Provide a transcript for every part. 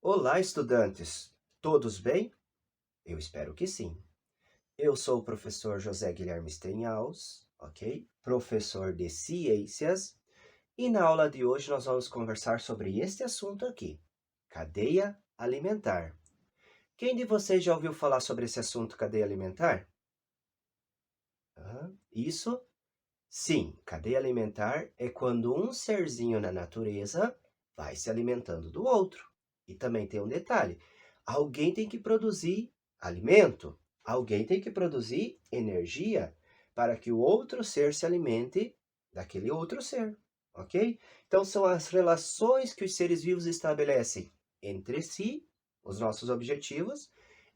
Olá, estudantes! Todos bem? Eu espero que sim. Eu sou o professor José Guilherme Steinhaus, ok? Professor de Ciências, e na aula de hoje nós vamos conversar sobre este assunto aqui, cadeia alimentar. Quem de vocês já ouviu falar sobre esse assunto, cadeia alimentar? Isso? Sim, cadeia alimentar é quando um serzinho na natureza vai se alimentando do outro. E também tem um detalhe: alguém tem que produzir alimento, alguém tem que produzir energia para que o outro ser se alimente daquele outro ser, ok? Então são as relações que os seres vivos estabelecem entre si, os nossos objetivos,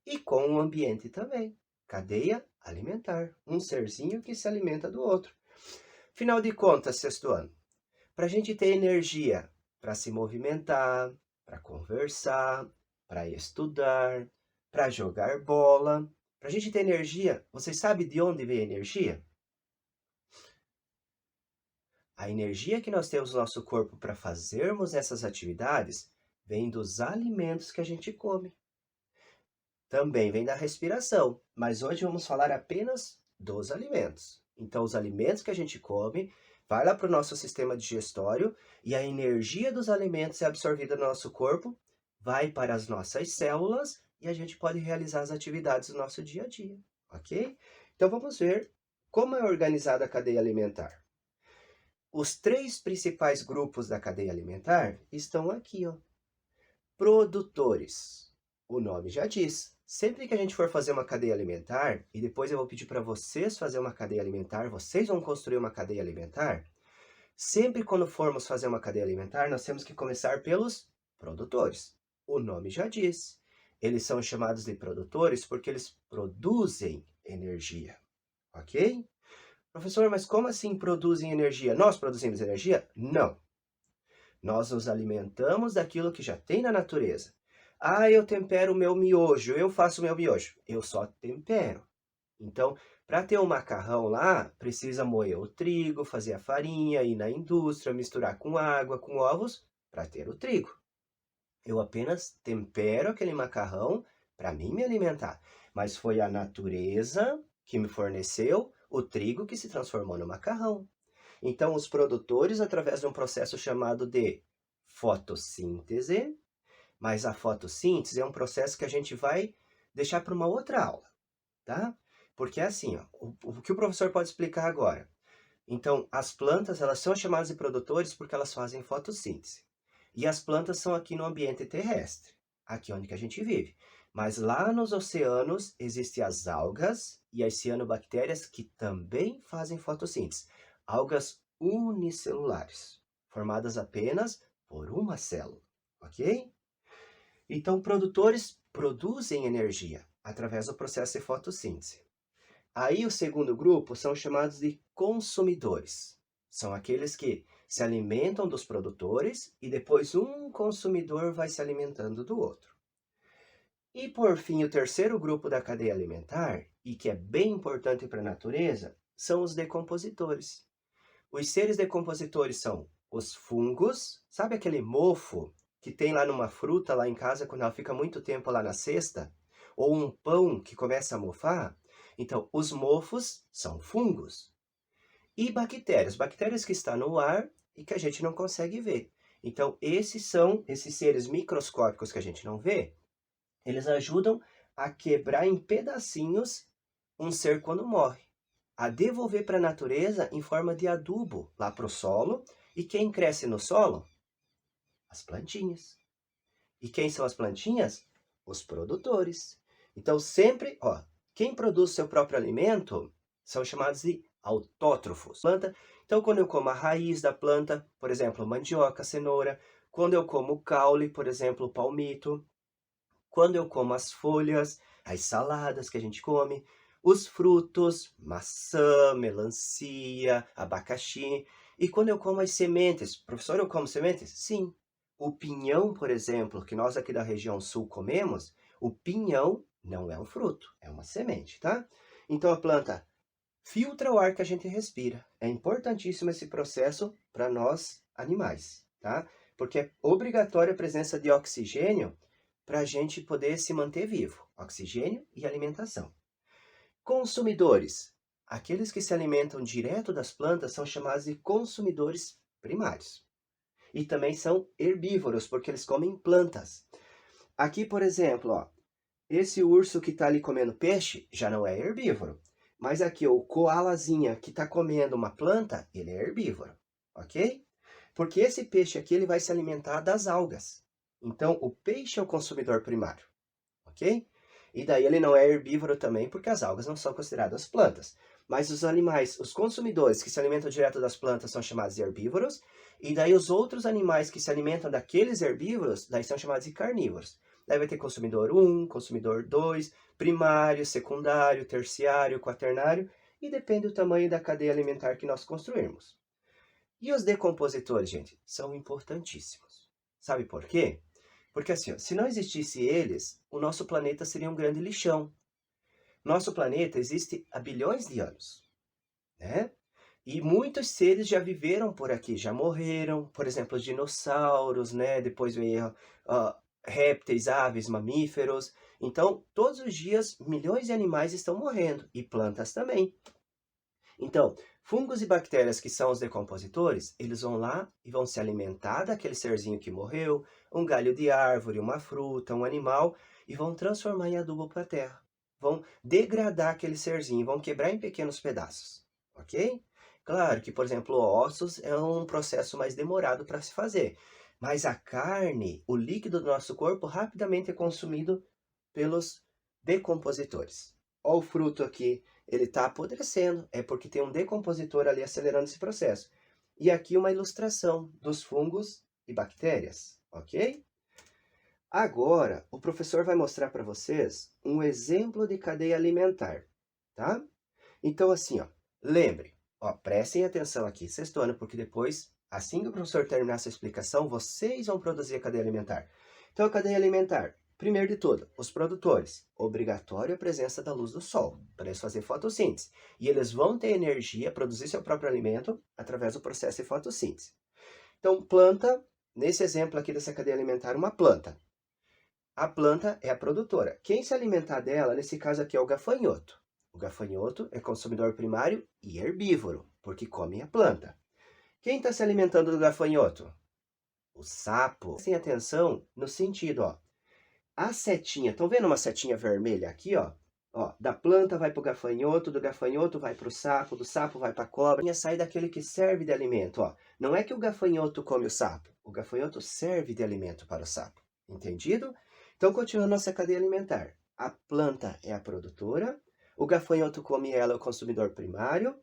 e com o ambiente também. Cadeia alimentar, um serzinho que se alimenta do outro. Final de contas, sexto ano, para a gente ter energia para se movimentar, para conversar, para estudar, para jogar bola, para a gente ter energia, vocês sabem de onde vem a energia? A energia que nós temos no nosso corpo para fazermos essas atividades vem dos alimentos que a gente come. Também vem da respiração, mas hoje vamos falar apenas dos alimentos. Então, os alimentos que a gente come vai lá para o nosso sistema digestório e a energia dos alimentos é absorvida no nosso corpo, vai para as nossas células e a gente pode realizar as atividades do nosso dia a dia, ok? Então, vamos ver como é organizada a cadeia alimentar. Os três principais grupos da cadeia alimentar estão aqui, ó. Produtores. O nome já diz. Sempre que a gente for fazer uma cadeia alimentar, e depois eu vou pedir para vocês fazer uma cadeia alimentar, vocês vão construir uma cadeia alimentar. Sempre quando formos fazer uma cadeia alimentar, nós temos que começar pelos produtores. O nome já diz. Eles são chamados de produtores porque eles produzem energia, ok? Professor, mas como assim produzem energia? Nós produzimos energia? Não. Nós nos alimentamos daquilo que já tem na natureza. Ah, eu tempero o meu miojo, eu faço o meu miojo. Eu só tempero. Então, para ter um macarrão lá, precisa moer o trigo, fazer a farinha, ir na indústria, misturar com água, com ovos, para ter o trigo. Eu apenas tempero aquele macarrão para mim me alimentar. Mas foi a natureza que me forneceu o trigo que se transformou no macarrão. Então, os produtores, através de um processo chamado de fotossíntese, mas a fotossíntese é um processo que a gente vai deixar para uma outra aula, tá? Porque é assim, ó, o que o professor pode explicar agora. Então, as plantas, elas são chamadas de produtores porque elas fazem fotossíntese. E as plantas são aqui no ambiente terrestre, aqui onde que a gente vive. Mas lá nos oceanos existem as algas e as cianobactérias que também fazem fotossíntese. Algas unicelulares, formadas apenas por uma célula, ok? Então, produtores produzem energia através do processo de fotossíntese. Aí o segundo grupo são chamados de consumidores. São aqueles que se alimentam dos produtores e depois um consumidor vai se alimentando do outro. E por fim, o terceiro grupo da cadeia alimentar, e que é bem importante para a natureza, são os decompositores. Os seres decompositores são os fungos, sabe aquele mofo que tem lá numa fruta lá em casa quando ela fica muito tempo lá na cesta? Ou um pão que começa a mofar? Então, os mofos são fungos. E bactérias, bactérias que estão no ar e que a gente não consegue ver. Então, esses são esses seres microscópicos que a gente não vê, eles ajudam a quebrar em pedacinhos um ser quando morre, a devolver para a natureza em forma de adubo lá para o solo. E quem cresce no solo? As plantinhas. E quem são as plantinhas? Os produtores. Então sempre, ó, quem produz seu próprio alimento são chamados de autótrofos. Planta. Então quando eu como a raiz da planta, por exemplo, mandioca, cenoura, quando eu como o caule, por exemplo, o palmito, quando eu como as folhas, as saladas que a gente come, os frutos, maçã, melancia, abacaxi, e quando eu como as sementes. Professor, eu como sementes? Sim. O pinhão, por exemplo, que nós aqui da região sul comemos, o pinhão não é um fruto, é uma semente, tá? Então a planta filtra o ar que a gente respira. É importantíssimo esse processo para nós animais, tá? Porque é obrigatória a presença de oxigênio para a gente poder se manter vivo, oxigênio e alimentação. Consumidores. Aqueles que se alimentam direto das plantas são chamados de consumidores primários. E também são herbívoros, porque eles comem plantas. Aqui, por exemplo, ó, esse urso que está ali comendo peixe já não é herbívoro. Mas aqui, o koalazinha que está comendo uma planta, ele é herbívoro, ok? Porque esse peixe aqui ele vai se alimentar das algas. Então, o peixe é o consumidor primário, ok? E daí ele não é herbívoro também, porque as algas não são consideradas plantas. Mas os animais, os consumidores que se alimentam direto das plantas são chamados de herbívoros, e daí os outros animais que se alimentam daqueles herbívoros, daí são chamados de carnívoros. Daí vai ter consumidor 1, consumidor 2, primário, secundário, terciário, quaternário, e depende do tamanho da cadeia alimentar que nós construirmos. E os decompositores, gente, são importantíssimos. Sabe por quê? Porque assim, ó, se não existisse eles, o nosso planeta seria um grande lixão. Nosso planeta existe há bilhões de anos, né? E muitos seres já viveram por aqui, já morreram. Por exemplo, os dinossauros, né? Depois veio répteis, aves, mamíferos. Então, todos os dias, milhões de animais estão morrendo, e plantas também. Então, fungos e bactérias que são os decompositores, eles vão lá e vão se alimentar daquele serzinho que morreu, um galho de árvore, uma fruta, um animal, e vão transformar em adubo para a terra. Vão degradar aquele serzinho, vão quebrar em pequenos pedaços, ok? Claro que, por exemplo, ossos é um processo mais demorado para se fazer, mas a carne, o líquido do nosso corpo, rapidamente é consumido pelos decompositores. Olha o fruto aqui, ele está apodrecendo, é porque tem um decompositor ali acelerando esse processo. E aqui uma ilustração dos fungos e bactérias, ok? Agora, o professor vai mostrar para vocês um exemplo de cadeia alimentar, tá? Então, assim, ó, lembre, ó, prestem atenção aqui, sexto ano, porque depois, assim que o professor terminar essa explicação, vocês vão produzir a cadeia alimentar. Então, a cadeia alimentar, primeiro de tudo, os produtores, obrigatório a presença da luz do sol, para eles fazerem fotossíntese. E eles vão ter energia, produzir seu próprio alimento, através do processo de fotossíntese. Então, planta, nesse exemplo aqui dessa cadeia alimentar, uma planta. A planta é a produtora. Quem se alimentar dela, nesse caso aqui, é o gafanhoto. O gafanhoto é consumidor primário e herbívoro, porque come a planta. Quem está se alimentando do gafanhoto? O sapo. Prestem atenção no sentido, ó. A setinha, estão vendo uma setinha vermelha aqui, ó? Ó, da planta vai para o gafanhoto, do gafanhoto vai para o sapo, do sapo vai para a cobra. E sai daquele que serve de alimento, ó. Não é que o gafanhoto come o sapo, o gafanhoto serve de alimento para o sapo. Entendido? Então, continuando nossa cadeia alimentar. A planta é a produtora, o gafanhoto come ela, é o consumidor primário.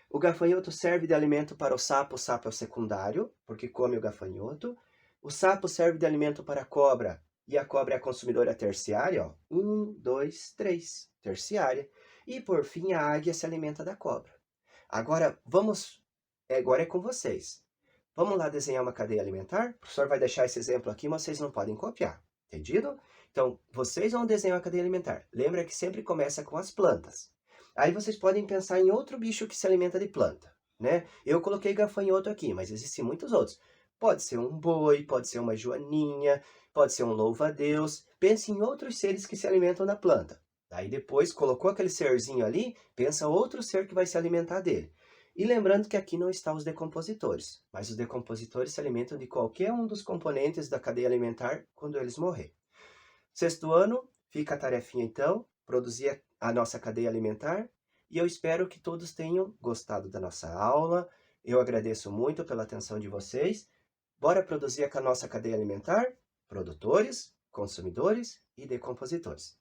O gafanhoto serve de alimento para o sapo é o secundário, porque come o gafanhoto. O sapo serve de alimento para a cobra, e a cobra é a consumidora terciária, ó. 1, 2, 3, terciária. E por fim, a águia se alimenta da cobra. Agora, agora é com vocês. Vamos lá desenhar uma cadeia alimentar? O professor vai deixar esse exemplo aqui, mas vocês não podem copiar. Entendido? Então, vocês vão desenhar uma cadeia alimentar. Lembra que sempre começa com as plantas. Aí vocês podem pensar em outro bicho que se alimenta de planta, né? Eu coloquei gafanhoto aqui, mas existem muitos outros. Pode ser um boi, pode ser uma joaninha, pode ser um louva-a-Deus. Pense em outros seres que se alimentam da planta. Aí depois, colocou aquele serzinho ali, pensa outro ser que vai se alimentar dele. E lembrando que aqui não estão os decompositores, mas os decompositores se alimentam de qualquer um dos componentes da cadeia alimentar quando eles morrerem. Sexto ano, fica a tarefinha então, produzir a nossa cadeia alimentar, e eu espero que todos tenham gostado da nossa aula. Eu agradeço muito pela atenção de vocês. Bora produzir a nossa cadeia alimentar? Produtores, consumidores e decompositores.